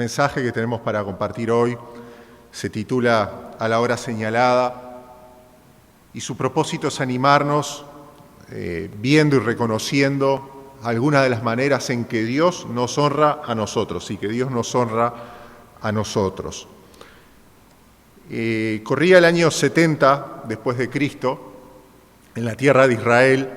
mensaje que tenemos para compartir hoy se titula A la hora señalada, y su propósito es animarnos viendo y reconociendo algunas de las maneras en que Dios nos honra a nosotros y que Dios nos honra a nosotros. Corría el año 70 después de Cristo en la tierra de Israel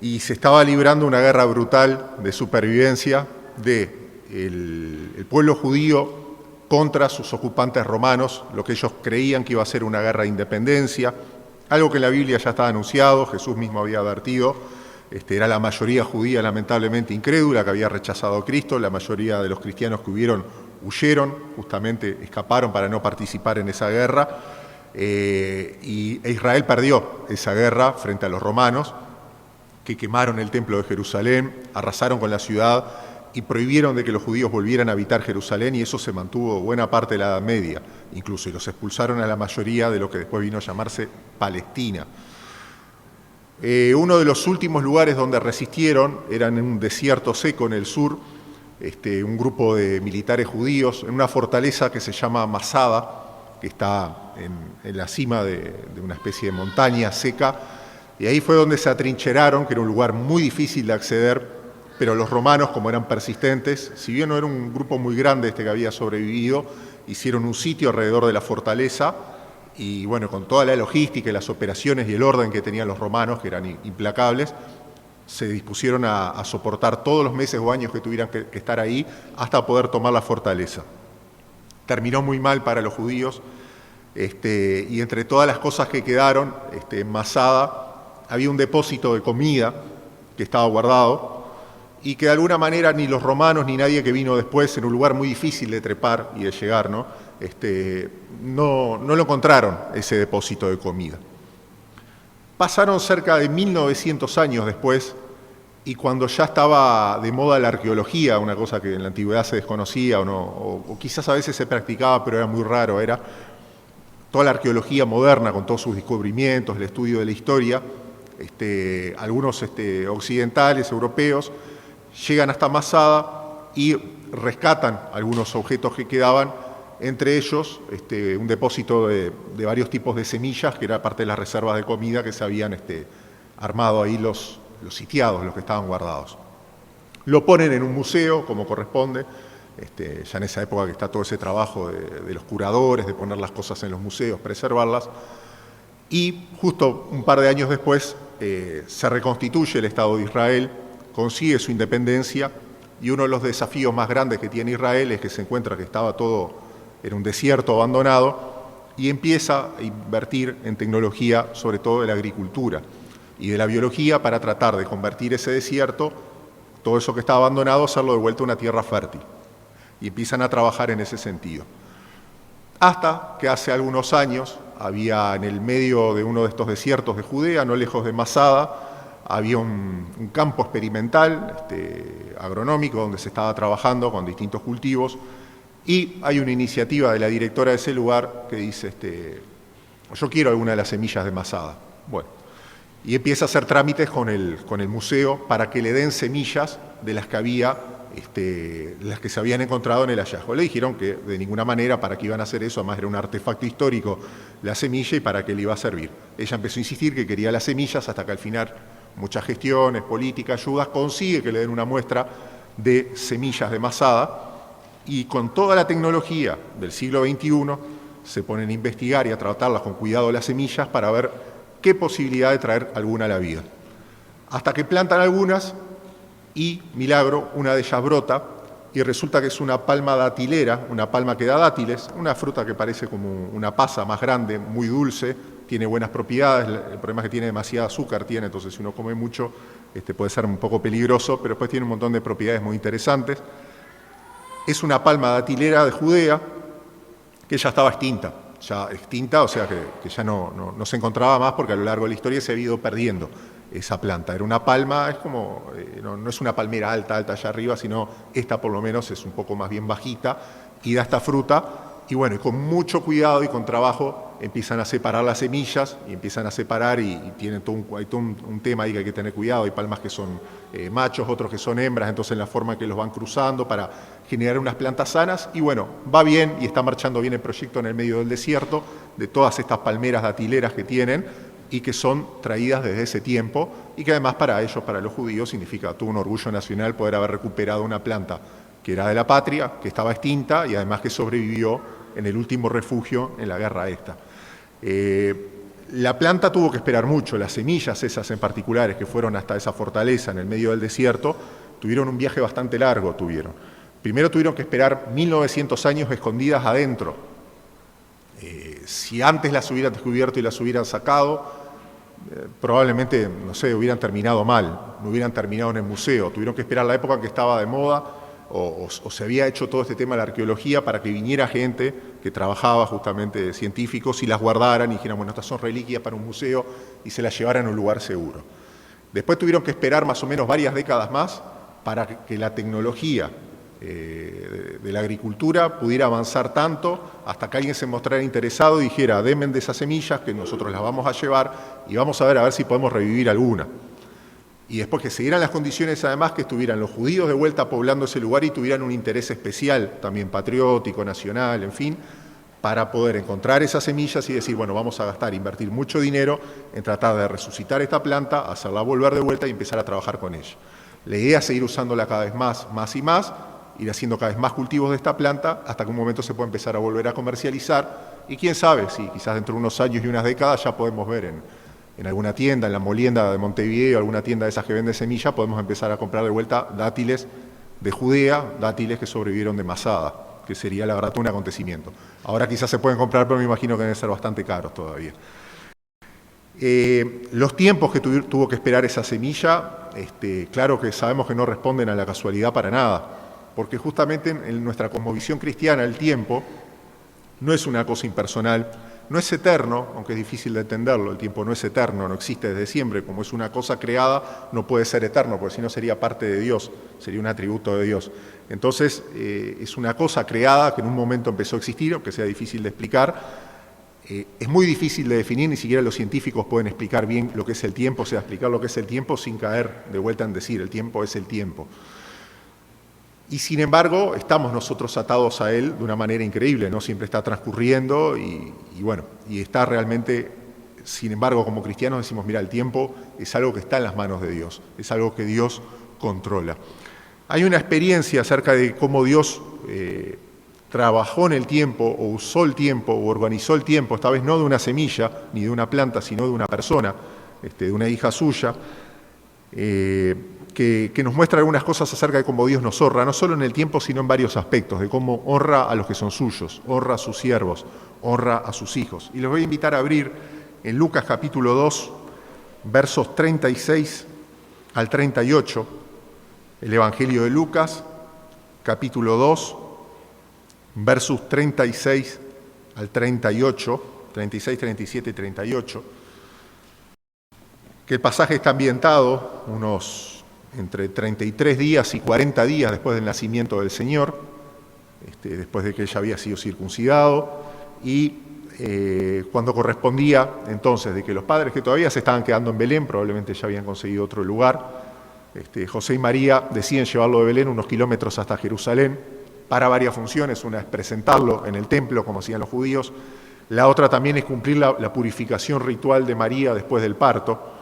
y se estaba librando una guerra brutal de supervivencia del pueblo judío contra sus ocupantes romanos, lo que ellos creían que iba a ser una guerra de independencia, algo que en la Biblia ya estaba anunciado, Jesús mismo había advertido. Era la mayoría judía lamentablemente incrédula que había rechazado a Cristo, la mayoría de los cristianos que huyeron, justamente escaparon para no participar en esa guerra, e Israel perdió esa guerra frente a los romanos, que quemaron el templo de Jerusalén, arrasaron con la ciudad y prohibieron de que los judíos volvieran a habitar Jerusalén, y eso se mantuvo buena parte de la Edad Media, incluso, y los expulsaron a la mayoría de lo que después vino a llamarse Palestina. Uno de los últimos lugares donde resistieron era en un desierto seco en el sur, un grupo de militares judíos, en una fortaleza que se llama Masada, que está en la cima de una especie de montaña seca, y ahí fue donde se atrincheraron, que era un lugar muy difícil de acceder, pero los romanos, como eran persistentes, si bien no era un grupo muy grande que había sobrevivido, hicieron un sitio alrededor de la fortaleza, y bueno, con toda la logística y las operaciones y el orden que tenían los romanos, que eran implacables, se dispusieron a soportar todos los meses o años que tuvieran que estar ahí hasta poder tomar la fortaleza. Terminó muy mal para los judíos, y entre todas las cosas que quedaron en Masada había un depósito de comida que estaba guardado y que de alguna manera ni los romanos ni nadie que vino después, en un lugar muy difícil de trepar y de llegar, no lo encontraron, ese depósito de comida. Pasaron cerca de 1900 años después, y cuando ya estaba de moda la arqueología, una cosa que en la antigüedad se desconocía o quizás a veces se practicaba, pero era muy raro, era toda la arqueología moderna con todos sus descubrimientos, el estudio de la historia, algunos occidentales, europeos, llegan hasta Masada y rescatan algunos objetos que quedaban, entre ellos un depósito de varios tipos de semillas, que era parte de las reservas de comida que se habían armado ahí los sitiados, los que estaban guardados. Lo ponen en un museo, como corresponde, ya en esa época que está todo ese trabajo de los curadores, de poner las cosas en los museos, preservarlas, y justo un par de años después se reconstituye el Estado de Israel, consigue su independencia, y uno de los desafíos más grandes que tiene Israel es que se encuentra que estaba todo en un desierto abandonado y empieza a invertir en tecnología, sobre todo de la agricultura y de la biología, para tratar de convertir ese desierto, todo eso que estaba abandonado, hacerlo de vuelta a una tierra fértil. Y empiezan a trabajar en ese sentido. Hasta que hace algunos años había en el medio de uno de estos desiertos de Judea, no lejos de Masada, había un campo experimental agronómico donde se estaba trabajando con distintos cultivos, y hay una iniciativa de la directora de ese lugar que dice, yo quiero alguna de las semillas de Masada. Bueno, y empieza a hacer trámites con el museo para que le den semillas de las que había, las que se habían encontrado en el hallazgo. Le dijeron que de ninguna manera, para qué iban a hacer eso, además era un artefacto histórico la semilla, y para qué le iba a servir. Ella empezó a insistir que quería las semillas, hasta que al final muchas gestiones, políticas, ayudas, consigue que le den una muestra de semillas de Masada, y con toda la tecnología del siglo XXI se ponen a investigar y a tratarlas con cuidado las semillas para ver qué posibilidad de traer alguna a la vida. Hasta que plantan algunas y, milagro, una de ellas brota, y resulta que es una palma datilera, una palma que da dátiles, una fruta que parece como una pasa más grande, muy dulce, tiene buenas propiedades. El problema es que tiene demasiado azúcar, entonces si uno come mucho puede ser un poco peligroso, pero después tiene un montón de propiedades muy interesantes. Es una palma datilera de Judea que ya estaba extinta, o sea que ya no se encontraba más, porque a lo largo de la historia se había ido perdiendo esa planta. Era una palma, es como, no es una palmera alta allá arriba, sino esta por lo menos es un poco más bien bajita y da esta fruta, y bueno, y con mucho cuidado y con trabajo empiezan a separar las semillas y empiezan a separar y tienen hay todo un tema ahí que hay que tener cuidado. Hay palmas que son machos, otros que son hembras, entonces en la forma que los van cruzando para generar unas plantas sanas. Y bueno, va bien y está marchando bien el proyecto en el medio del desierto de todas estas palmeras datileras que tienen y que son traídas desde ese tiempo y que además para ellos, para los judíos, significa todo un orgullo nacional poder haber recuperado una planta que era de la patria, que estaba extinta y además que sobrevivió en el último refugio en la guerra esta. La planta tuvo que esperar mucho, las semillas esas en particulares que fueron hasta esa fortaleza en el medio del desierto, tuvieron un viaje bastante largo. Primero tuvieron que esperar 1900 años escondidas adentro. Si antes las hubieran descubierto y las hubieran sacado, probablemente, no sé, hubieran terminado mal, no hubieran terminado en el museo. Tuvieron que esperar la época en que estaba de moda o se había hecho todo este tema de la arqueología para que viniera gente que trabajaba justamente, científicos, y las guardaran y dijeran, bueno, estas son reliquias para un museo, y se las llevaran a un lugar seguro. Después tuvieron que esperar más o menos varias décadas más para que la tecnología de la agricultura pudiera avanzar tanto hasta que alguien se mostrara interesado y dijera, denme de esas semillas que nosotros las vamos a llevar y vamos a ver si podemos revivir alguna. Y después que se dieran las condiciones además que estuvieran los judíos de vuelta poblando ese lugar y tuvieran un interés especial, también patriótico, nacional, en fin, para poder encontrar esas semillas y decir, bueno, vamos a invertir mucho dinero en tratar de resucitar esta planta, hacerla volver de vuelta y empezar a trabajar con ella. La idea es seguir usándola cada vez más y más, ir haciendo cada vez más cultivos de esta planta hasta que un momento se pueda empezar a volver a comercializar y quién sabe si quizás dentro de unos años y unas décadas ya podemos ver en alguna tienda, en la Molienda de Montevideo, alguna tienda de esas que vende semilla, podemos empezar a comprar de vuelta dátiles de Judea, dátiles que sobrevivieron de Masada, que sería la verdad un acontecimiento. Ahora quizás se pueden comprar, pero me imagino que deben ser bastante caros todavía. Los tiempos que tuvo que esperar esa semilla, claro que sabemos que no responden a la casualidad para nada, porque justamente en nuestra cosmovisión cristiana el tiempo no es una cosa impersonal, no es eterno, aunque es difícil de entenderlo, el tiempo no es eterno, no existe desde siempre, como es una cosa creada, no puede ser eterno, porque si no sería parte de Dios, sería un atributo de Dios. Entonces, es una cosa creada que en un momento empezó a existir, aunque sea difícil de explicar. Es muy difícil de definir, ni siquiera los científicos pueden explicar bien lo que es el tiempo, o sea, explicar lo que es el tiempo sin caer de vuelta en decir, el tiempo es el tiempo. Y sin embargo, estamos nosotros atados a él de una manera increíble, ¿no? Siempre está transcurriendo y está realmente, sin embargo, como cristianos decimos, mira, el tiempo es algo que está en las manos de Dios, es algo que Dios controla. Hay una experiencia acerca de cómo Dios trabajó en el tiempo, o usó el tiempo, o organizó el tiempo, esta vez no de una semilla, ni de una planta, sino de una persona, de una hija suya, que nos muestra algunas cosas acerca de cómo Dios nos honra, no solo en el tiempo, sino en varios aspectos, de cómo honra a los que son suyos, honra a sus siervos, honra a sus hijos. Y les voy a invitar a abrir en Lucas capítulo 2, versos 36 al 38, el Evangelio de Lucas, capítulo 2, versos 36 al 38, 36, 37 y 38, que el pasaje está ambientado unos entre 33 días y 40 días después del nacimiento del Señor, después de que ella había sido circuncidado, y cuando correspondía entonces de que los padres que todavía se estaban quedando en Belén, probablemente ya habían conseguido otro lugar, José y María deciden llevarlo de Belén unos kilómetros hasta Jerusalén para varias funciones. Una es presentarlo en el templo, como hacían los judíos, la otra también es cumplir la purificación ritual de María después del parto.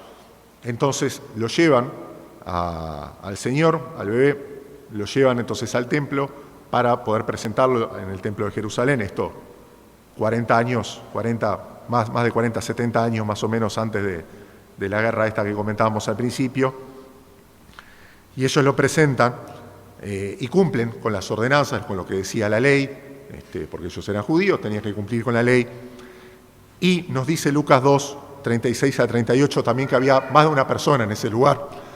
Entonces lo llevan al Señor, al bebé, lo llevan entonces al templo para poder presentarlo en el templo de Jerusalén. Esto 40 años, más de 40, 70 años más o menos antes de la guerra esta que comentábamos al principio. Y ellos lo presentan y cumplen con las ordenanzas, con lo que decía la ley, porque ellos eran judíos, tenían que cumplir con la ley. Y nos dice Lucas 2, 36 a 38 también que había más de una persona en ese lugar.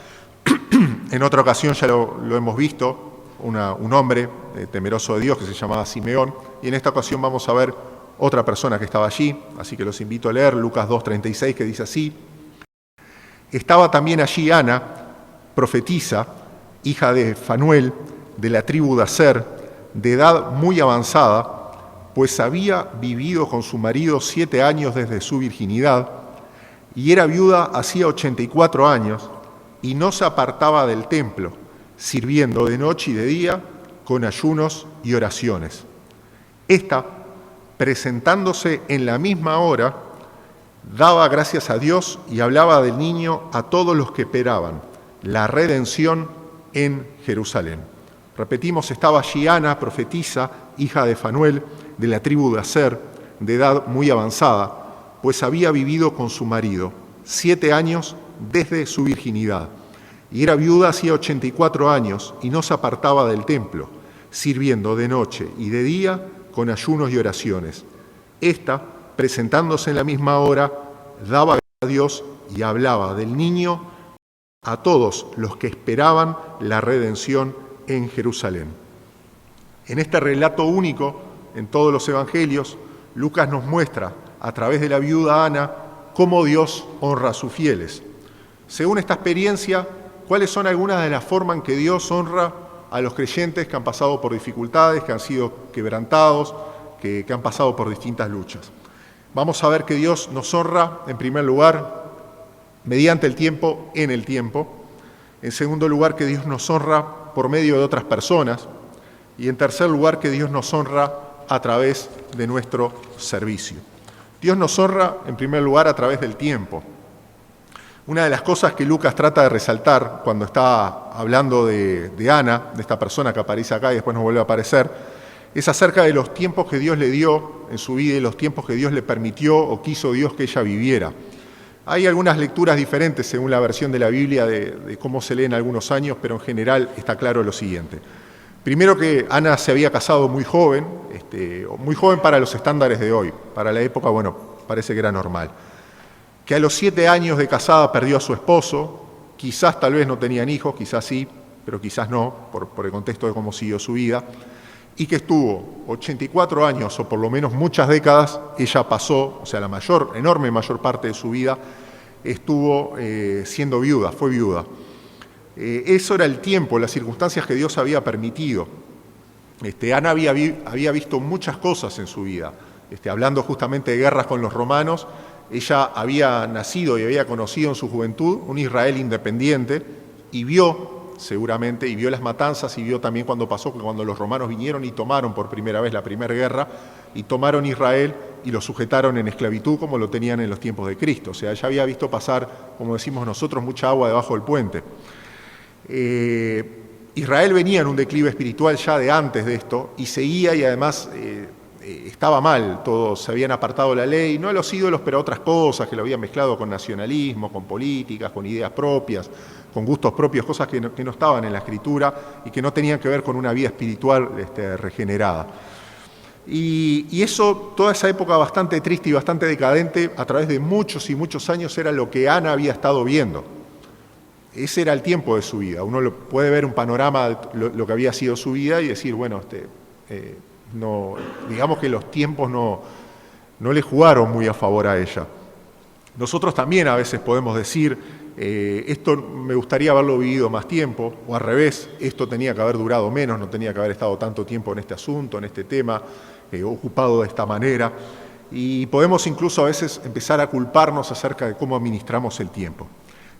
En otra ocasión ya lo hemos visto, un hombre temeroso de Dios que se llamaba Simeón, y en esta ocasión vamos a ver otra persona que estaba allí, así que los invito a leer Lucas 2, 36, que dice así: estaba también allí Ana, profetisa, hija de Fanuel, de la tribu de Aser, de edad muy avanzada, pues había vivido con su marido 7 años desde su virginidad, y era viuda hacía 84 años, y no se apartaba del templo, sirviendo de noche y de día con ayunos y oraciones. Esta, presentándose en la misma hora, daba gracias a Dios y hablaba del niño a todos los que esperaban la redención en Jerusalén. Repetimos, estaba allí Ana, profetisa, hija de Fanuel, de la tribu de Aser, de edad muy avanzada, pues había vivido con su marido 7 años desde su virginidad, y era viuda hacía 84 años, y no se apartaba del templo, sirviendo de noche y de día con ayunos y oraciones. Esta, presentándose en la misma hora, daba a Dios y hablaba del niño a todos los que esperaban la redención en Jerusalén. En este relato único, en todos los evangelios, Lucas nos muestra, a través de la viuda Ana, cómo Dios honra a sus fieles. Según esta experiencia, ¿cuáles son algunas de las formas en que Dios honra a los creyentes que han pasado por dificultades, que han sido quebrantados, que han pasado por distintas luchas? Vamos a ver que Dios nos honra, en primer lugar, mediante el tiempo, en el tiempo. En segundo lugar, que Dios nos honra por medio de otras personas. Y en tercer lugar, que Dios nos honra a través de nuestro servicio. Dios nos honra, en primer lugar, a través del tiempo. Una de las cosas que Lucas trata de resaltar cuando está hablando de Ana, de esta persona que aparece acá y después nos vuelve a aparecer, es acerca de los tiempos que Dios le dio en su vida y los tiempos que Dios le permitió o quiso Dios que ella viviera. Hay algunas lecturas diferentes según la versión de la Biblia de cómo se lee en algunos años, pero en general está claro lo siguiente. Primero, que Ana se había casado muy joven para los estándares de hoy. Para la época, bueno, parece que era normal. Que a los 7 años de casada perdió a su esposo, quizás tal vez no tenían hijos, quizás sí, pero quizás no, por el contexto de cómo siguió su vida, y que estuvo 84 años, o por lo menos muchas décadas, ella pasó, o sea, la enorme mayor parte de su vida, estuvo siendo viuda, fue viuda. Eso era el tiempo, las circunstancias que Dios había permitido. Ana había visto muchas cosas en su vida. Hablando justamente de guerras con los romanos, ella había nacido y había conocido en su juventud un Israel independiente y vio las matanzas y vio también cuando los romanos vinieron y tomaron por primera vez la primera guerra y tomaron Israel y lo sujetaron en esclavitud como lo tenían en los tiempos de Cristo. O sea, ella había visto pasar, como decimos nosotros, mucha agua debajo del puente. Israel venía en un declive espiritual ya de antes de esto y seguía, y además estaba mal, todos se habían apartado de la ley, no a los ídolos, pero a otras cosas, que lo habían mezclado con nacionalismo, con políticas, con ideas propias, con gustos propios, cosas que no estaban en la Escritura y que no tenían que ver con una vida espiritual regenerada. Y eso, toda esa época bastante triste y bastante decadente, a través de muchos y muchos años, era lo que Ana había estado viendo. Ese era el tiempo de su vida. Uno puede ver un panorama de lo que había sido su vida y decir, bueno, digamos que los tiempos no le jugaron muy a favor a ella. Nosotros también a veces podemos decir, esto me gustaría haberlo vivido más tiempo, o al revés, esto tenía que haber durado menos, no tenía que haber estado tanto tiempo en este asunto, en este tema, ocupado de esta manera. Y podemos incluso a veces empezar a culparnos acerca de cómo administramos el tiempo.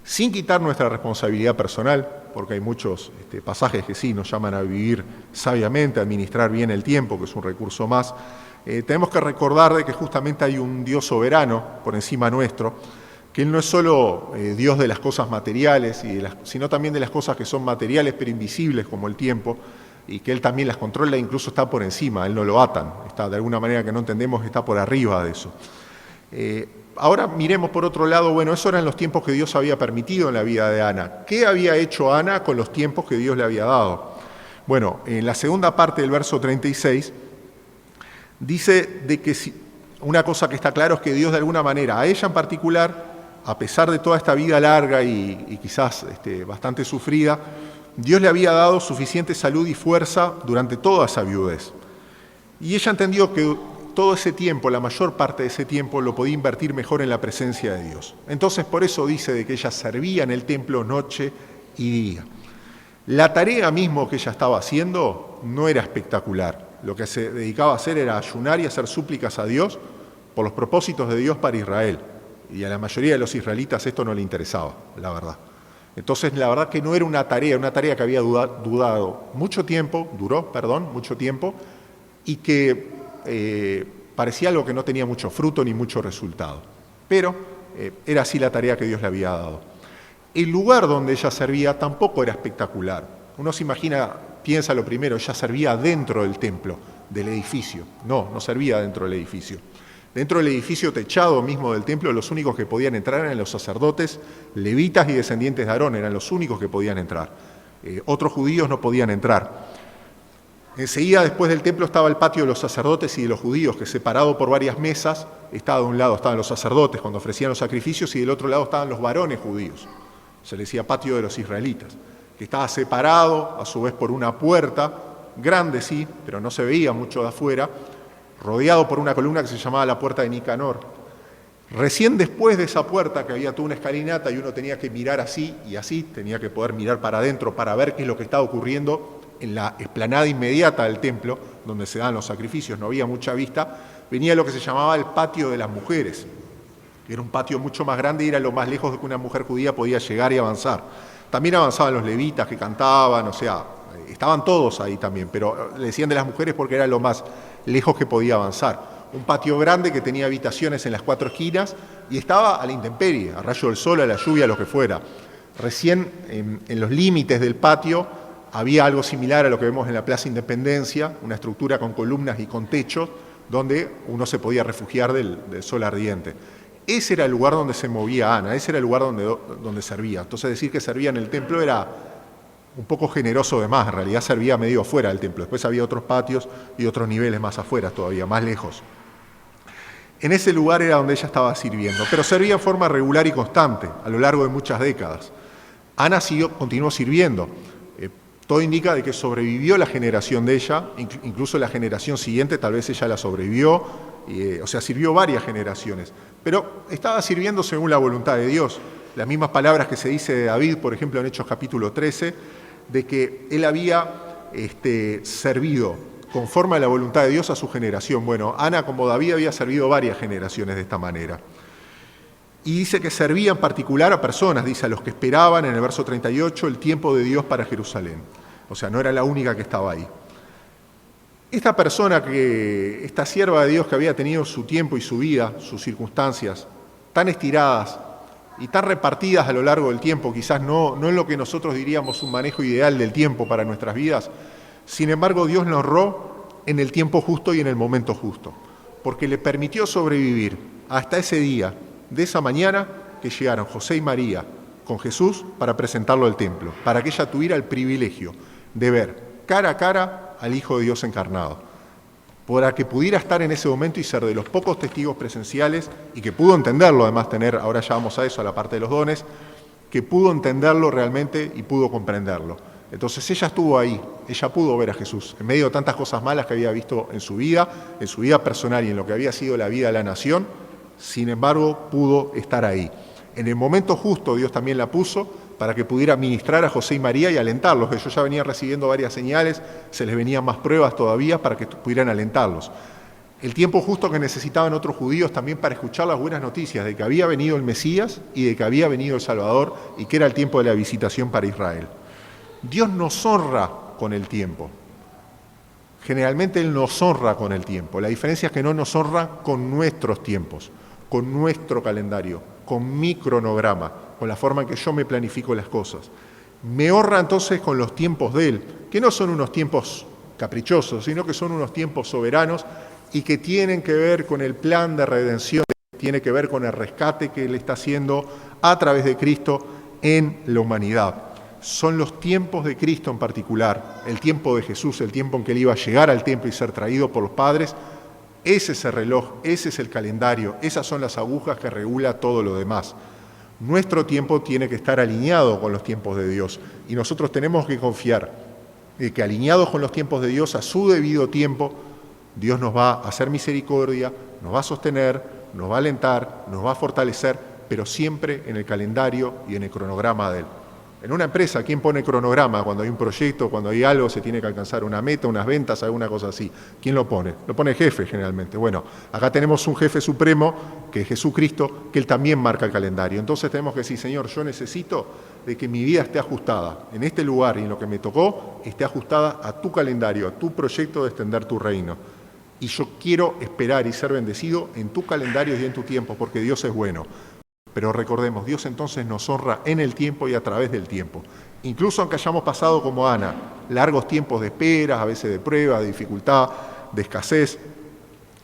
Sin quitar nuestra responsabilidad personal, porque hay muchos pasajes que sí nos llaman a vivir sabiamente, a administrar bien el tiempo, que es un recurso más. Tenemos que recordar de que justamente hay un Dios soberano por encima nuestro, que Él no es solo Dios de las cosas materiales, sino también de las cosas que son materiales pero invisibles como el tiempo, y que Él también las controla e incluso está por encima, Él no lo atan, está de alguna manera que no entendemos, está por arriba de eso. Ahora miremos por otro lado, bueno, esos eran los tiempos que Dios había permitido en la vida de Ana. ¿Qué había hecho Ana con los tiempos que Dios le había dado? Bueno, en la segunda parte del verso 36 dice de que una cosa que está claro es que Dios de alguna manera, a ella en particular, a pesar de toda esta vida larga y quizás bastante sufrida, Dios le había dado suficiente salud y fuerza durante toda esa viudez. Y ella entendió que todo ese tiempo, la mayor parte de ese tiempo, lo podía invertir mejor en la presencia de Dios. Entonces, por eso dice de que ella servía en el templo noche y día. La tarea mismo que ella estaba haciendo no era espectacular. lo que se dedicaba a hacer era ayunar y hacer súplicas a Dios por los propósitos de Dios para Israel. Y a la mayoría de los israelitas esto no le interesaba, la verdad. Entonces, la verdad que no era una tarea que había durado mucho tiempo, y que parecía algo que no tenía mucho fruto ni mucho resultado. Pero era así la tarea que Dios le había dado. El lugar donde ella servía tampoco era espectacular. Uno se imagina, piensa lo primero, ella servía dentro del templo, del edificio. No servía dentro del edificio. Dentro del edificio techado mismo del templo, los únicos que podían entrar eran los sacerdotes, levitas y descendientes de Aarón, eran los únicos que podían entrar. Otros judíos no podían entrar. Enseguida, después del templo, estaba el patio de los sacerdotes y de los judíos, que separado por varias mesas, estaba de un lado estaban los sacerdotes cuando ofrecían los sacrificios y del otro lado estaban los varones judíos. Se le decía patio de los israelitas, que estaba separado a su vez por una puerta, grande sí, pero no se veía mucho de afuera, rodeado por una columna que se llamaba la puerta de Nicanor. Recién después de esa puerta, que había toda una escalinata y uno tenía que mirar así y así, tenía que poder mirar para adentro para ver qué es lo que estaba ocurriendo en la explanada inmediata del templo, donde se dan los sacrificios, no había mucha vista, venía lo que se llamaba el patio de las mujeres. Era un patio mucho más grande y era lo más lejos de que una mujer judía podía llegar y avanzar. También avanzaban los levitas que cantaban, o sea, estaban todos ahí también, pero le decían de las mujeres porque era lo más lejos que podía avanzar. Un patio grande que tenía habitaciones en las 4 esquinas y estaba a la intemperie, a rayo del sol, a la lluvia, lo que fuera. Recién en los límites del patio había algo similar a lo que vemos en la Plaza Independencia, una estructura con columnas y con techos, donde uno se podía refugiar del sol ardiente. Ese era el lugar donde se movía Ana, ese era el lugar donde servía. Entonces decir que servía en el templo era un poco generoso de más, en realidad servía medio afuera del templo. Después había otros patios y otros niveles más afuera todavía, más lejos. En ese lugar era donde ella estaba sirviendo, pero servía en forma regular y constante a lo largo de muchas décadas. Ana continuó sirviendo. Todo indica de que sobrevivió la generación de ella, incluso la generación siguiente, tal vez ella la sobrevivió, o sea, sirvió varias generaciones, pero estaba sirviendo según la voluntad de Dios. Las mismas palabras que se dice de David, por ejemplo, en Hechos capítulo 13, de que él había servido conforme a la voluntad de Dios a su generación. Bueno, Ana, como David, había servido varias generaciones de esta manera. Y dice que servía en particular a personas, dice a los que esperaban, en el verso 38, el tiempo de Dios para Jerusalén. O sea, no era la única que estaba ahí. Esta persona, esta sierva de Dios que había tenido su tiempo y su vida, sus circunstancias, tan estiradas y tan repartidas a lo largo del tiempo, quizás no en lo que nosotros diríamos un manejo ideal del tiempo para nuestras vidas, sin embargo Dios la honró en el tiempo justo y en el momento justo, porque le permitió sobrevivir hasta ese día, de esa mañana que llegaron José y María con Jesús para presentarlo al templo, para que ella tuviera el privilegio de ver cara a cara al Hijo de Dios encarnado, para que pudiera estar en ese momento y ser de los pocos testigos presenciales y que pudo entenderlo, además ahora ya vamos a eso, a la parte de los dones, que pudo entenderlo realmente y pudo comprenderlo. Entonces ella estuvo ahí, ella pudo ver a Jesús, en medio de tantas cosas malas que había visto en su vida personal y en lo que había sido la vida de la nación. Sin embargo, pudo estar ahí. En el momento justo Dios también la puso para que pudiera ministrar a José y María y alentarlos. Ellos ya venían recibiendo varias señales, se les venían más pruebas todavía para que pudieran alentarlos. El tiempo justo que necesitaban otros judíos también para escuchar las buenas noticias de que había venido el Mesías y de que había venido el Salvador y que era el tiempo de la visitación para Israel. Dios nos honra con el tiempo. Generalmente Él nos honra con el tiempo. La diferencia es que no nos honra con nuestros tiempos, con nuestro calendario, con mi cronograma, con la forma en que yo me planifico las cosas. Me honra entonces con los tiempos de Él, que no son unos tiempos caprichosos, sino que son unos tiempos soberanos y que tienen que ver con el plan de redención, tiene que ver con el rescate que Él está haciendo a través de Cristo en la humanidad. Son los tiempos de Cristo en particular, el tiempo de Jesús, el tiempo en que Él iba a llegar al templo y ser traído por los padres. Ese es el reloj, ese es el calendario, esas son las agujas que regula todo lo demás. Nuestro tiempo tiene que estar alineado con los tiempos de Dios y nosotros tenemos que confiar en que alineados con los tiempos de Dios, a su debido tiempo, Dios nos va a hacer misericordia, nos va a sostener, nos va a alentar, nos va a fortalecer, pero siempre en el calendario y en el cronograma de Él. En una empresa, ¿quién pone cronograma cuando hay un proyecto, cuando hay algo, se tiene que alcanzar una meta, unas ventas, alguna cosa así? ¿Quién lo pone? Lo pone el jefe generalmente. Bueno, acá tenemos un jefe supremo, que es Jesucristo, que Él también marca el calendario. Entonces tenemos que decir, Señor, yo necesito de que mi vida esté ajustada en este lugar y en lo que me tocó, esté ajustada a tu calendario, a tu proyecto de extender tu reino. Y yo quiero esperar y ser bendecido en tu calendario y en tu tiempo, porque Dios es bueno. Pero recordemos, Dios entonces nos honra en el tiempo y a través del tiempo. Incluso aunque hayamos pasado como Ana, largos tiempos de espera, a veces de prueba, de dificultad, de escasez,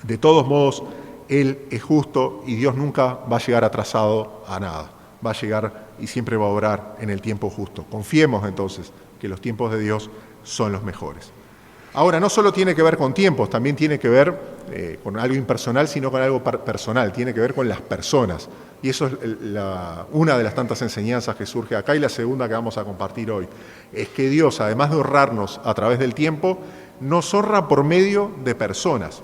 de todos modos, Él es justo y Dios nunca va a llegar atrasado a nada. Va a llegar y siempre va a obrar en el tiempo justo. Confiemos entonces que los tiempos de Dios son los mejores. Ahora, no solo tiene que ver con tiempos, también tiene que ver con algo impersonal, sino con algo personal, tiene que ver con las personas. Y eso es una de las tantas enseñanzas que surge acá y la segunda que vamos a compartir hoy. Es que Dios, además de honrarnos a través del tiempo, nos honra por medio de personas.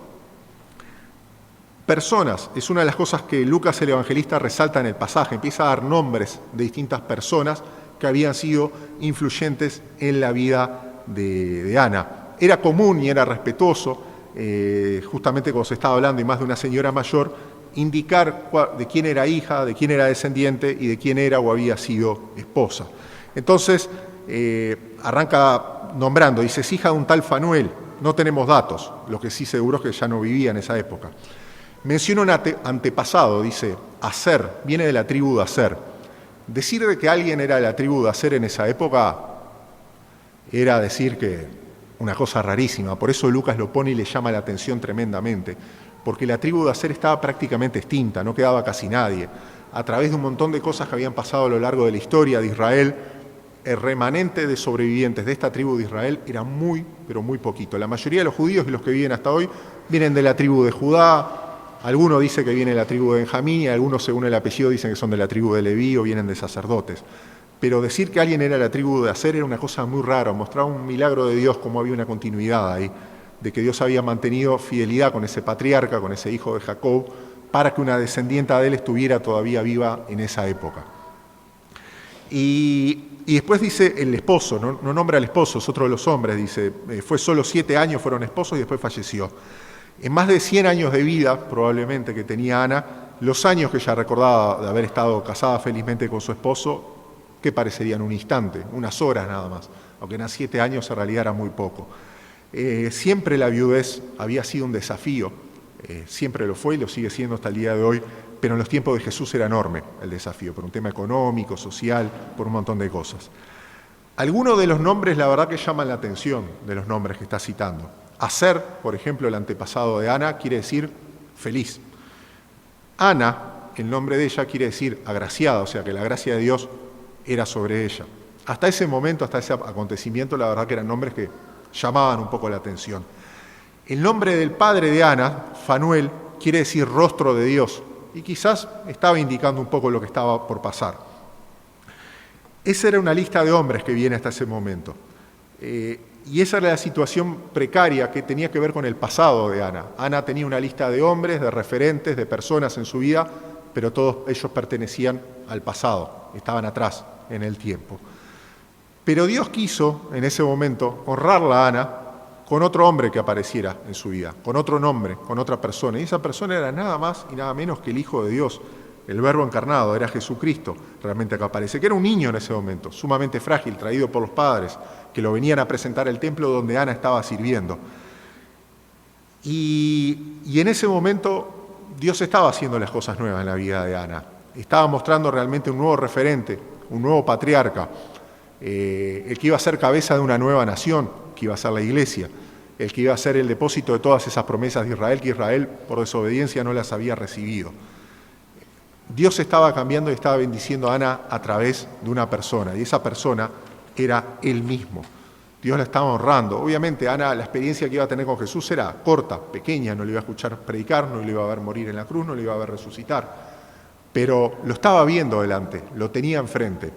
Personas es una de las cosas que Lucas el Evangelista resalta en el pasaje. Empieza a dar nombres de distintas personas que habían sido influyentes en la vida de Ana. Era común y era respetuoso, justamente cuando se estaba hablando y más de una señora mayor, indicar de quién era hija, de quién era descendiente y de quién era o había sido esposa. Entonces, arranca nombrando, dice, es hija de un tal Fanuel. No tenemos datos, lo que sí seguro es que ya no vivía en esa época. Menciona un antepasado, dice, Aser, viene de la tribu de Aser. Decir de que alguien era de la tribu de Aser en esa época era decir que una cosa rarísima, por eso Lucas lo pone y le llama la atención tremendamente, porque la tribu de Aser estaba prácticamente extinta, no quedaba casi nadie. A través de un montón de cosas que habían pasado a lo largo de la historia de Israel, el remanente de sobrevivientes de esta tribu de Israel era muy, pero muy poquito. La mayoría de los judíos y los que viven hasta hoy vienen de la tribu de Judá, algunos dicen que viene de la tribu de Benjamín y algunos según el apellido dicen que son de la tribu de Leví o vienen de sacerdotes. Pero decir que alguien era de la tribu de Aser era una cosa muy rara, mostraba un milagro de Dios, como había una continuidad ahí, de que Dios había mantenido fidelidad con ese patriarca, con ese hijo de Jacob, para que una descendienta de él estuviera todavía viva en esa época. Y después dice el esposo, no nombra al esposo, es otro de los hombres, dice, fue solo 7 años, fueron esposos y después falleció. En más de 100 años de vida, probablemente, que tenía Ana, los años que ella recordaba de haber estado casada felizmente con su esposo, que parecerían un instante, unas horas nada más, aunque en 7 años en realidad era muy poco. Siempre la viudez había sido un desafío, siempre lo fue y lo sigue siendo hasta el día de hoy, pero en los tiempos de Jesús era enorme el desafío, por un tema económico, social, por un montón de cosas. Algunos de los nombres, la verdad que llaman la atención de los nombres que está citando. Aser, por ejemplo, el antepasado de Ana, quiere decir feliz. Ana, el nombre de ella, quiere decir agraciada, o sea que la gracia de Dios era sobre ella. Hasta ese momento, hasta ese acontecimiento, la verdad que eran nombres que llamaban un poco la atención. El nombre del padre de Ana, Fanuel, quiere decir rostro de Dios, y quizás estaba indicando un poco lo que estaba por pasar. Esa era una lista de hombres que viene hasta ese momento. Y esa era la situación precaria que tenía que ver con el pasado de Ana. Ana tenía una lista de hombres, de referentes, de personas en su vida, pero todos ellos pertenecían al pasado, estaban atrás en el tiempo. Pero Dios quiso, en ese momento, honrarla a Ana con otro hombre que apareciera en su vida, con otro nombre, con otra persona. Y esa persona era nada más y nada menos que el Hijo de Dios, el Verbo encarnado, era Jesucristo, realmente acá aparece, que era un niño en ese momento, sumamente frágil, traído por los padres, que lo venían a presentar al templo donde Ana estaba sirviendo. Y en ese momento Dios estaba haciendo las cosas nuevas en la vida de Ana. Estaba mostrando realmente un nuevo referente, un nuevo patriarca, el que iba a ser cabeza de una nueva nación, que iba a ser la iglesia, el que iba a ser el depósito de todas esas promesas de Israel, que Israel por desobediencia no las había recibido. Dios estaba cambiando y estaba bendiciendo a Ana a través de una persona, y esa persona era Él mismo. Dios la estaba honrando. Obviamente Ana, la experiencia que iba a tener con Jesús era corta, pequeña, no le iba a escuchar predicar, no le iba a ver morir en la cruz, no le iba a ver resucitar, pero lo estaba viendo delante, lo tenía enfrente.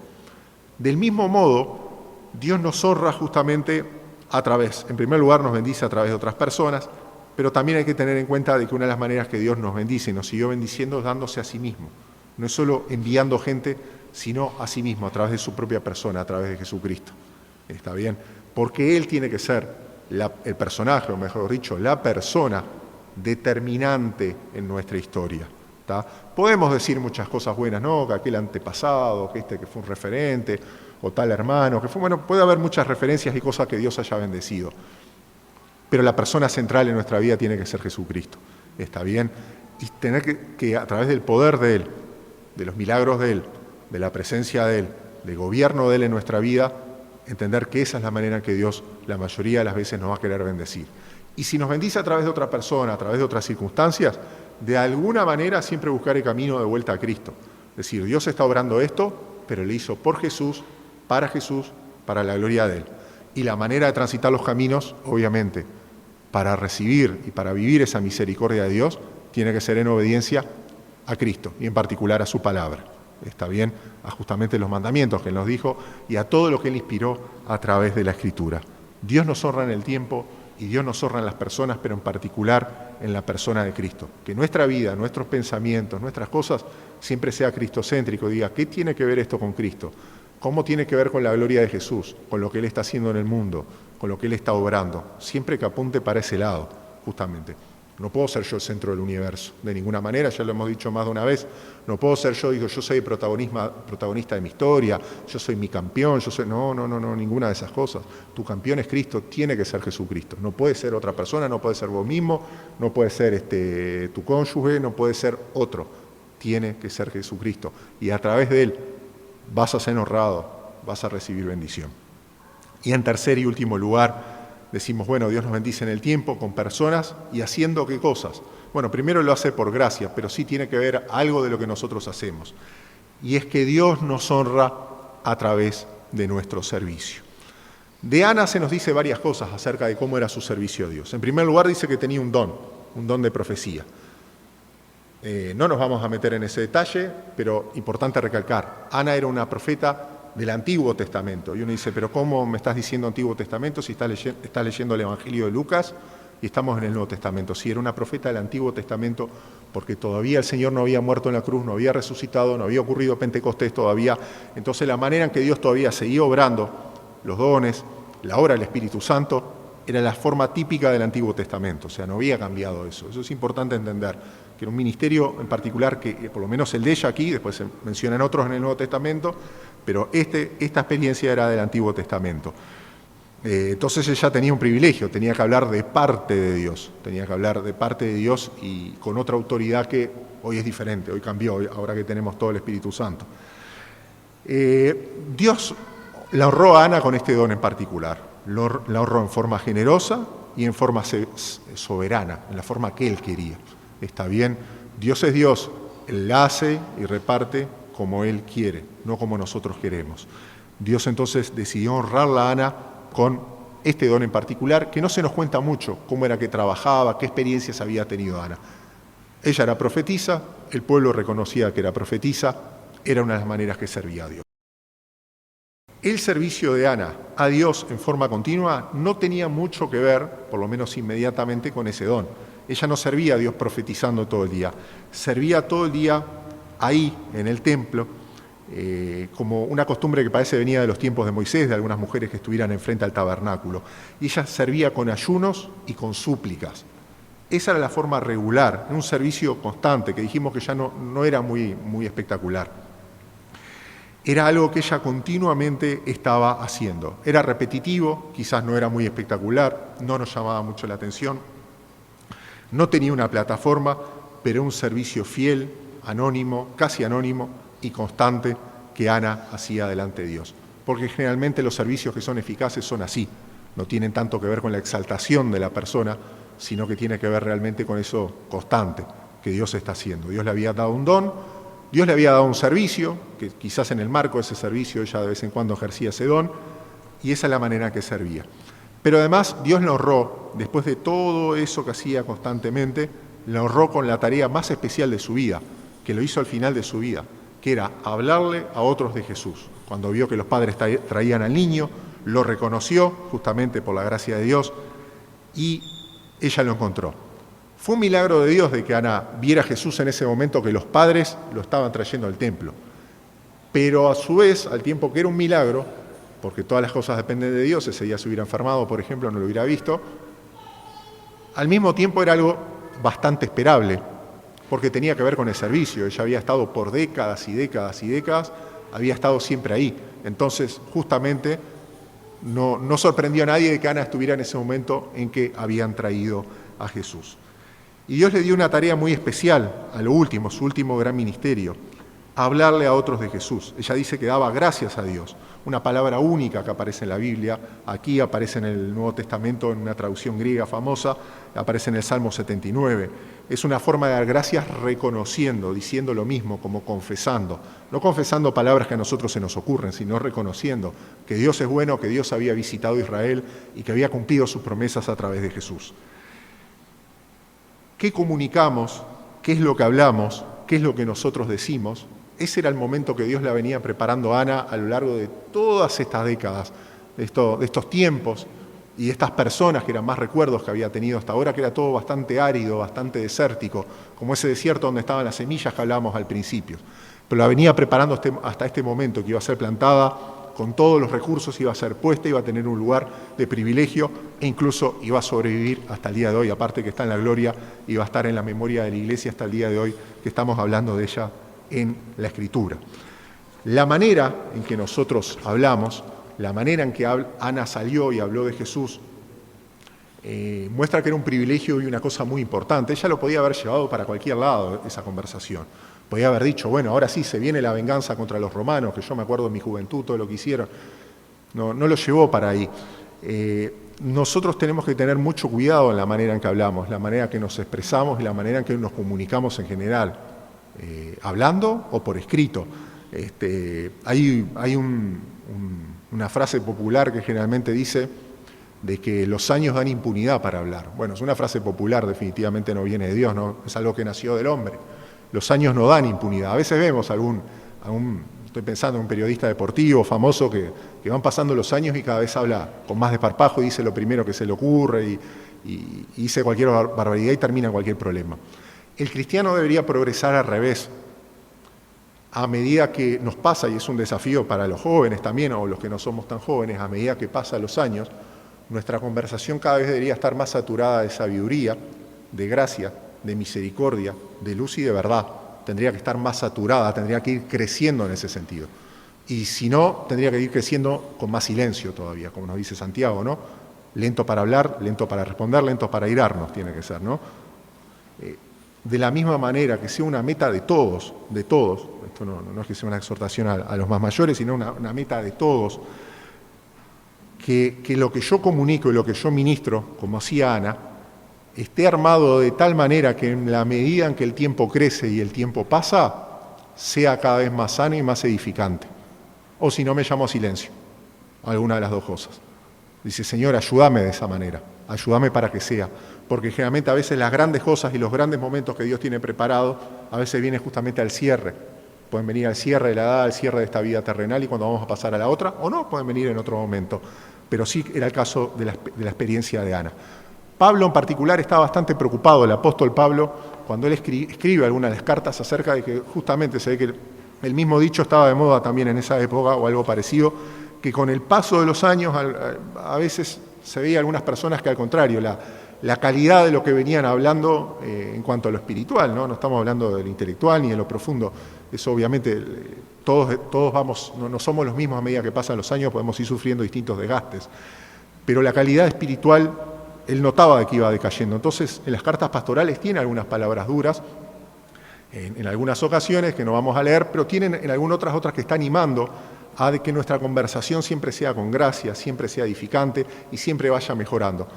Del mismo modo, Dios nos honra justamente a través, en primer lugar nos bendice a través de otras personas, pero también hay que tener en cuenta de que una de las maneras que Dios nos bendice y nos siguió bendiciendo es dándose a sí mismo. No es solo enviando gente sino a sí mismo, a través de su propia persona, a través de Jesucristo. ¿Está bien? Porque Él tiene que ser el personaje, o mejor dicho, la persona determinante en nuestra historia. ¿Tá? Podemos decir muchas cosas buenas, ¿no? Que aquel antepasado, que fue un referente, o tal hermano, bueno, puede haber muchas referencias y cosas que Dios haya bendecido. Pero la persona central en nuestra vida tiene que ser Jesucristo. ¿Está bien? Y tener que a través del poder de Él, de los milagros de Él, de la presencia de Él, del gobierno de Él en nuestra vida, entender que esa es la manera en que Dios la mayoría de las veces nos va a querer bendecir. Y si nos bendice a través de otra persona, a través de otras circunstancias, de alguna manera siempre buscar el camino de vuelta a Cristo. Es decir, Dios está obrando esto, pero lo hizo por Jesús, para la gloria de Él. Y la manera de transitar los caminos, obviamente, para recibir y para vivir esa misericordia de Dios, tiene que ser en obediencia a Cristo y en particular a su palabra. ¿Está bien? A justamente los mandamientos que Él nos dijo y a todo lo que Él inspiró a través de la Escritura. Dios nos honra en el tiempo y Dios nos honra en las personas, pero en particular en la persona de Cristo. Que nuestra vida, nuestros pensamientos, nuestras cosas siempre sea cristocéntrico. Diga, ¿qué tiene que ver esto con Cristo? ¿Cómo tiene que ver con la gloria de Jesús? Con lo que Él está haciendo en el mundo, con lo que Él está obrando. Siempre que apunte para ese lado, justamente. No puedo ser yo el centro del universo, de ninguna manera, ya lo hemos dicho más de una vez. No puedo ser yo soy el protagonista de mi historia, yo soy mi campeón, No, ninguna de esas cosas. Tu campeón es Cristo, tiene que ser Jesucristo. No puede ser otra persona, no puede ser vos mismo, no puede ser tu cónyuge, no puede ser otro. Tiene que ser Jesucristo. Y a través de Él vas a ser honrado, vas a recibir bendición. Y en tercer y último lugar, decimos, bueno, Dios nos bendice en el tiempo con personas y haciendo qué cosas. Bueno, primero lo hace por gracia, pero sí tiene que ver algo de lo que nosotros hacemos. Y es que Dios nos honra a través de nuestro servicio. De Ana se nos dice varias cosas acerca de cómo era su servicio a Dios. En primer lugar dice que tenía un don de profecía. No nos vamos a meter en ese detalle, pero importante recalcar, Ana era una profeta del Antiguo Testamento. Y uno dice, pero ¿cómo me estás diciendo Antiguo Testamento si estás leyendo el Evangelio de Lucas y estamos en el Nuevo Testamento? Sí, era una profeta del Antiguo Testamento porque todavía el Señor no había muerto en la cruz, no había resucitado, no había ocurrido Pentecostés todavía. Entonces la manera en que Dios todavía seguía obrando, los dones, la obra del Espíritu Santo, era la forma típica del Antiguo Testamento. O sea, no había cambiado eso. Eso es importante entender, que era un ministerio en particular que, por lo menos el de ella aquí, después se mencionan otros en el Nuevo Testamento, pero esta experiencia era del Antiguo Testamento. Entonces ella tenía un privilegio, tenía que hablar de parte de Dios, y con otra autoridad que hoy es diferente, hoy cambió, ahora que tenemos todo el Espíritu Santo. Dios la honró a Ana con este don en particular, la honró en forma generosa y en forma soberana, en la forma que Él quería. Está bien, Dios es Dios, Él la hace y reparte como Él quiere, no como nosotros queremos. Dios entonces decidió honrarla a Ana con este don en particular, que no se nos cuenta mucho cómo era que trabajaba, qué experiencias había tenido Ana. Ella era profetisa, el pueblo reconocía que era profetisa, era una de las maneras que servía a Dios. El servicio de Ana a Dios en forma continua no tenía mucho que ver, por lo menos inmediatamente, con ese don. Ella no servía a Dios profetizando todo el día, servía todo el día ahí, en el templo, como una costumbre que parece venía de los tiempos de Moisés, de algunas mujeres que estuvieran enfrente al tabernáculo. Y ella servía con ayunos y con súplicas. Esa era la forma regular, un servicio constante, que dijimos que ya no era muy espectacular. Era algo que ella continuamente estaba haciendo. Era repetitivo, quizás no era muy espectacular, no nos llamaba mucho la atención. No tenía una plataforma, pero un servicio fiel, anónimo, casi anónimo y constante que Ana hacía delante de Dios. Porque generalmente los servicios que son eficaces son así, no tienen tanto que ver con la exaltación de la persona, sino que tiene que ver realmente con eso constante que Dios está haciendo. Dios le había dado un don, Dios le había dado un servicio, que quizás en el marco de ese servicio ella de vez en cuando ejercía ese don, y esa es la manera en que servía. Pero además Dios la honró, después de todo eso que hacía constantemente, la honró con la tarea más especial de su vida, que lo hizo al final de su vida, que era hablarle a otros de Jesús. Cuando vio que los padres traían al niño, lo reconoció justamente por la gracia de Dios y ella lo encontró. Fue un milagro de Dios de que Ana viera a Jesús en ese momento que los padres lo estaban trayendo al templo. Pero a su vez, al tiempo que era un milagro, porque todas las cosas dependen de Dios, ese día se hubiera enfermado, por ejemplo, no lo hubiera visto, al mismo tiempo era algo bastante esperable, porque tenía que ver con el servicio. Ella había estado por décadas y décadas y décadas, había estado siempre ahí. Entonces, justamente, no sorprendió a nadie de que Ana estuviera en ese momento en que habían traído a Jesús. Y Dios le dio una tarea muy especial a lo último, su último gran ministerio, hablarle a otros de Jesús. Ella dice que daba gracias a Dios, una palabra única que aparece en la Biblia, aquí aparece en el Nuevo Testamento en una traducción griega famosa, aparece en el Salmo 79. Es una forma de dar gracias reconociendo, diciendo lo mismo, como confesando. No confesando palabras que a nosotros se nos ocurren, sino reconociendo que Dios es bueno, que Dios había visitado a Israel y que había cumplido sus promesas a través de Jesús. ¿Qué comunicamos? ¿Qué es lo que hablamos? ¿Qué es lo que nosotros decimos? Ese era el momento que Dios la venía preparando a Ana a lo largo de todas estas décadas, de estos tiempos y estas personas que eran más recuerdos que había tenido hasta ahora, que era todo bastante árido, bastante desértico, como ese desierto donde estaban las semillas que hablábamos al principio. Pero la venía preparando hasta este momento, que iba a ser plantada con todos los recursos, iba a ser puesta, iba a tener un lugar de privilegio e incluso iba a sobrevivir hasta el día de hoy, aparte que está en la gloria, iba a estar en la memoria de la iglesia hasta el día de hoy, que estamos hablando de ella en la Escritura. La manera en que nosotros hablamos, la manera en que Ana salió y habló de Jesús, muestra que era un privilegio y una cosa muy importante. Ella lo podía haber llevado para cualquier lado, esa conversación. Podía haber dicho, bueno, ahora sí se viene la venganza contra los romanos, que yo me acuerdo de mi juventud, todo lo que hicieron. No lo llevó para ahí. Nosotros tenemos que tener mucho cuidado en la manera en que hablamos, la manera en que nos expresamos y la manera en que nos comunicamos en general. Hablando o por escrito. Hay una frase popular que generalmente dice de que los años dan impunidad para hablar. Bueno, es una frase popular, definitivamente no viene de Dios, no es algo que nació del hombre. Los años no dan impunidad. A veces vemos estoy pensando en un periodista deportivo famoso que van pasando los años y cada vez habla con más desparpajo y dice lo primero que se le ocurre y dice cualquier barbaridad y termina en cualquier problema. El cristiano debería progresar al revés. A medida que nos pasa, y es un desafío para los jóvenes también, o los que no somos tan jóvenes, a medida que pasan los años, nuestra conversación cada vez debería estar más saturada de sabiduría, de gracia, de misericordia, de luz y de verdad. Tendría que estar más saturada, tendría que ir creciendo en ese sentido. Y si no, tendría que ir creciendo con más silencio todavía, como nos dice Santiago, ¿no? Lento para hablar, lento para responder, lento para irarnos, tiene que ser, ¿no? De la misma manera que sea una meta de todos, esto no es que sea una exhortación a los más mayores, sino una meta de todos, que lo que yo comunico y lo que yo ministro, como hacía Ana, esté armado de tal manera que en la medida en que el tiempo crece y el tiempo pasa, sea cada vez más sano y más edificante. O si no, me llamo a silencio, alguna de las dos cosas. Dice, Señor, ayúdame de esa manera, ayúdame para que sea. Porque generalmente a veces las grandes cosas y los grandes momentos que Dios tiene preparado, a veces viene justamente al cierre. Pueden venir al cierre de la edad, al cierre de esta vida terrenal y cuando vamos a pasar a la otra, o no, pueden venir en otro momento. Pero sí era el caso de la experiencia de Ana. Pablo en particular está bastante preocupado, el apóstol Pablo, cuando él escribe algunas de las cartas acerca de que justamente se ve que el mismo dicho estaba de moda también en esa época o algo parecido, que con el paso de los años a veces se veía algunas personas que al contrario, la calidad de lo que venían hablando en cuanto a lo espiritual, ¿no? No estamos hablando de lo intelectual ni de lo profundo, eso obviamente todos vamos, no somos los mismos a medida que pasan los años, podemos ir sufriendo distintos desgastes, pero la calidad espiritual él notaba de que iba decayendo. Entonces, en las cartas pastorales tiene algunas palabras duras, en algunas ocasiones que no vamos a leer, pero tienen en algunas otras que está animando a que nuestra conversación siempre sea con gracia, siempre sea edificante y siempre vaya mejorando.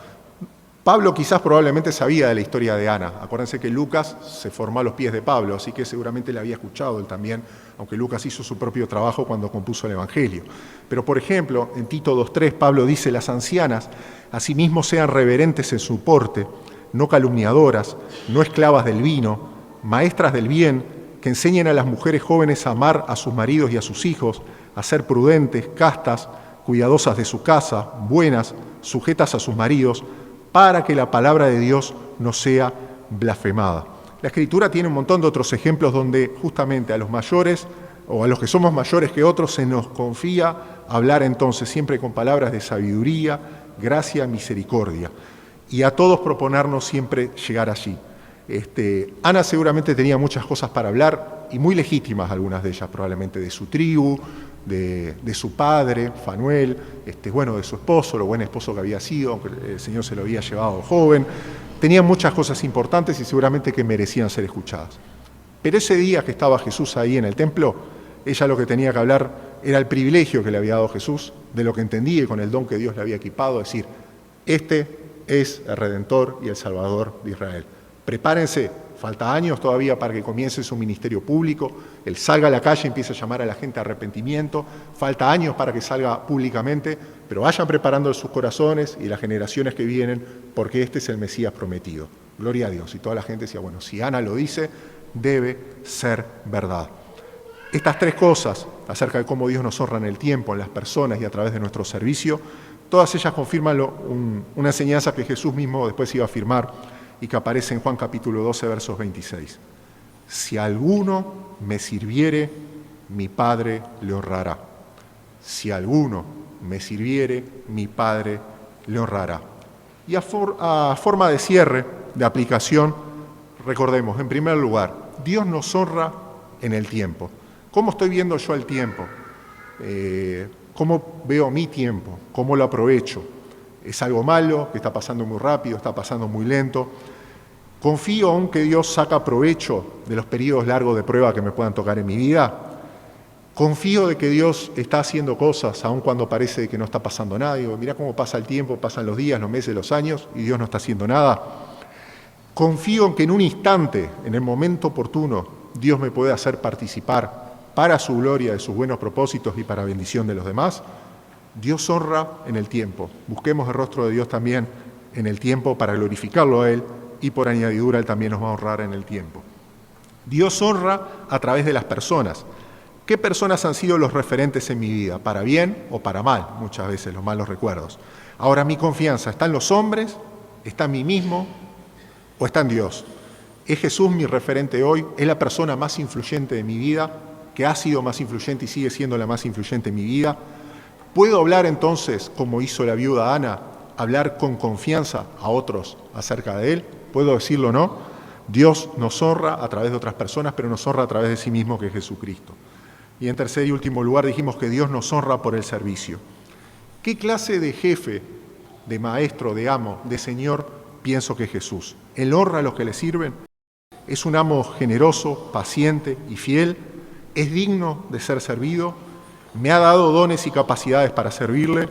Pablo quizás probablemente sabía de la historia de Ana. Acuérdense que Lucas se formó a los pies de Pablo, así que seguramente le había escuchado él también, aunque Lucas hizo su propio trabajo cuando compuso el Evangelio. Pero, por ejemplo, en Tito 2:3, Pablo dice, las ancianas asimismo sean reverentes en su porte, no calumniadoras, no esclavas del vino, maestras del bien, que enseñen a las mujeres jóvenes a amar a sus maridos y a sus hijos, a ser prudentes, castas, cuidadosas de su casa, buenas, sujetas a sus maridos, para que la palabra de Dios no sea blasfemada. La Escritura tiene un montón de otros ejemplos donde justamente a los mayores o a los que somos mayores que otros, se nos confía hablar entonces siempre con palabras de sabiduría, gracia, misericordia. Y a todos proponernos siempre llegar allí. Ana seguramente tenía muchas cosas para hablar, y muy legítimas algunas de ellas, probablemente de su tribu, de su padre, Fanuel, de su esposo, lo buen esposo que había sido, aunque el Señor se lo había llevado joven. Tenía muchas cosas importantes y seguramente que merecían ser escuchadas. Pero ese día que estaba Jesús ahí en el templo, ella lo que tenía que hablar era el privilegio que le había dado Jesús, de lo que entendía y con el don que Dios le había equipado, decir, este es el Redentor y el Salvador de Israel. Prepárense, falta años todavía para que comience su ministerio público, él salga a la calle y empiece a llamar a la gente a arrepentimiento, falta años para que salga públicamente, pero vayan preparando sus corazones y las generaciones que vienen, porque este es el Mesías prometido. Gloria a Dios. Y toda la gente decía, bueno, si Ana lo dice, debe ser verdad. Estas tres cosas acerca de cómo Dios nos honra en el tiempo, en las personas y a través de nuestro servicio, todas ellas confirman una enseñanza que Jesús mismo después iba a afirmar y que aparece en Juan capítulo 12, versos 26. Si alguno me sirviere, mi Padre le honrará. Si alguno me sirviere, mi Padre le honrará. Y a forma de cierre, de aplicación, recordemos, en primer lugar, Dios nos honra en el tiempo. ¿Cómo estoy viendo yo el tiempo? ¿Cómo veo mi tiempo? ¿Cómo lo aprovecho? ¿Es algo malo, que está pasando muy rápido, está pasando muy lento? ¿Confío aún que Dios saca provecho de los periodos largos de prueba que me puedan tocar en mi vida? ¿Confío de que Dios está haciendo cosas aun cuando parece que no está pasando nada? Digo, mirá cómo pasa el tiempo, pasan los días, los meses, los años y Dios no está haciendo nada. ¿Confío en que en un instante, en el momento oportuno, Dios me puede hacer participar para su gloria, de sus buenos propósitos y para bendición de los demás? Dios honra en el tiempo. Busquemos el rostro de Dios también en el tiempo para glorificarlo a Él y por añadidura Él también nos va a honrar en el tiempo. Dios honra a través de las personas. ¿Qué personas han sido los referentes en mi vida? ¿Para bien o para mal? Muchas veces los malos recuerdos. Ahora mi confianza está en los hombres, está en mí mismo o está en Dios. ¿Es Jesús mi referente hoy? ¿Es la persona más influyente de mi vida? ¿Que ha sido más influyente y sigue siendo la más influyente en mi vida? ¿Puedo hablar entonces, como hizo la viuda Ana, hablar con confianza a otros acerca de Él? ¿Puedo decirlo o no? Dios nos honra a través de otras personas, pero nos honra a través de sí mismo, que es Jesucristo. Y en tercer y último lugar dijimos que Dios nos honra por el servicio. ¿Qué clase de jefe, de maestro, de amo, de señor pienso que es Jesús? ¿Él honra a los que le sirven? ¿Es un amo generoso, paciente y fiel? ¿Es digno de ser servido? ¿Me ha dado dones y capacidades para servirle?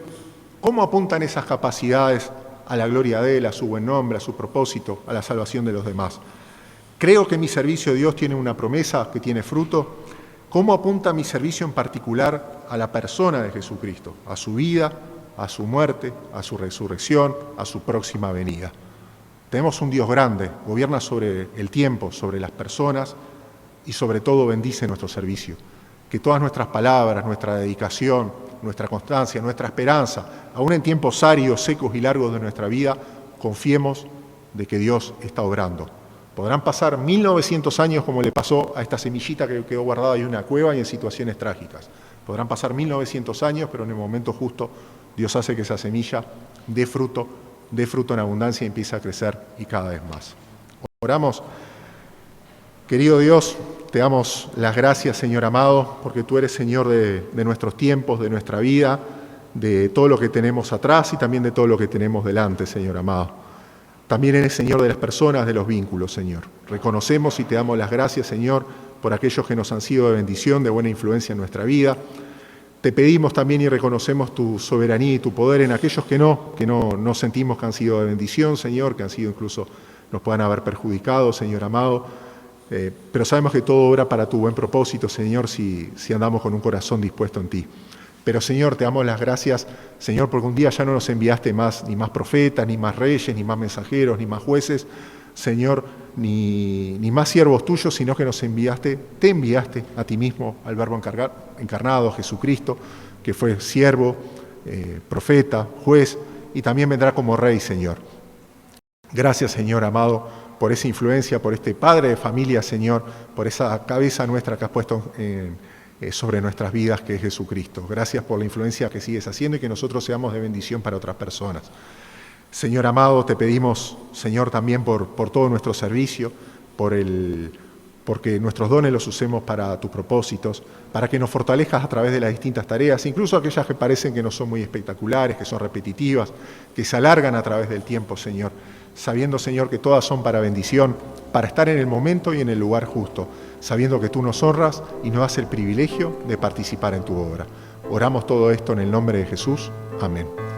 ¿Cómo apuntan esas capacidades a la gloria de Él, a su buen nombre, a su propósito, a la salvación de los demás? Creo que mi servicio a Dios tiene una promesa que tiene fruto. ¿Cómo apunta mi servicio en particular a la persona de Jesucristo, a su vida, a su muerte, a su resurrección, a su próxima venida? Tenemos un Dios grande, gobierna sobre el tiempo, sobre las personas y sobre todo bendice nuestro servicio. Que todas nuestras palabras, nuestra dedicación, nuestra constancia, nuestra esperanza, aún en tiempos áridos, secos y largos de nuestra vida, confiemos de que Dios está obrando. Podrán pasar 1900 años como le pasó a esta semillita que quedó guardada en una cueva y en situaciones trágicas. Podrán pasar 1900 años, pero en el momento justo Dios hace que esa semilla dé fruto en abundancia y empiece a crecer y cada vez más. Oramos. Querido Dios, te damos las gracias, Señor amado, porque tú eres Señor de nuestros tiempos, de nuestra vida, de todo lo que tenemos atrás y también de todo lo que tenemos delante, Señor amado. También eres Señor de las personas, de los vínculos, Señor. Reconocemos y te damos las gracias, Señor, por aquellos que nos han sido de bendición, de buena influencia en nuestra vida. Te pedimos también y reconocemos tu soberanía y tu poder en aquellos que no sentimos que han sido de bendición, Señor, que han sido incluso, nos puedan haber perjudicado, Señor amado. Pero sabemos que todo obra para tu buen propósito, Señor, si andamos con un corazón dispuesto en ti. Pero, Señor, te damos las gracias, Señor, porque un día ya no nos enviaste ni más profetas, ni más reyes, ni más mensajeros, ni más jueces, Señor, ni más siervos tuyos, sino que te enviaste a ti mismo, al Verbo encarnado, Jesucristo, que fue siervo, profeta, juez, y también vendrá como Rey, Señor. Gracias, Señor amado, por esa influencia, por este padre de familia, Señor, por esa cabeza nuestra que has puesto en sobre nuestras vidas, que es Jesucristo. Gracias por la influencia que sigues haciendo y que nosotros seamos de bendición para otras personas. Señor amado, te pedimos, Señor, también por todo nuestro servicio, porque nuestros dones los usemos para tus propósitos, para que nos fortalezcas a través de las distintas tareas, incluso aquellas que parecen que no son muy espectaculares, que son repetitivas, que se alargan a través del tiempo, Señor, sabiendo, Señor, que todas son para bendición, para estar en el momento y en el lugar justo, sabiendo que tú nos honras y nos das el privilegio de participar en tu obra. Oramos todo esto en el nombre de Jesús. Amén.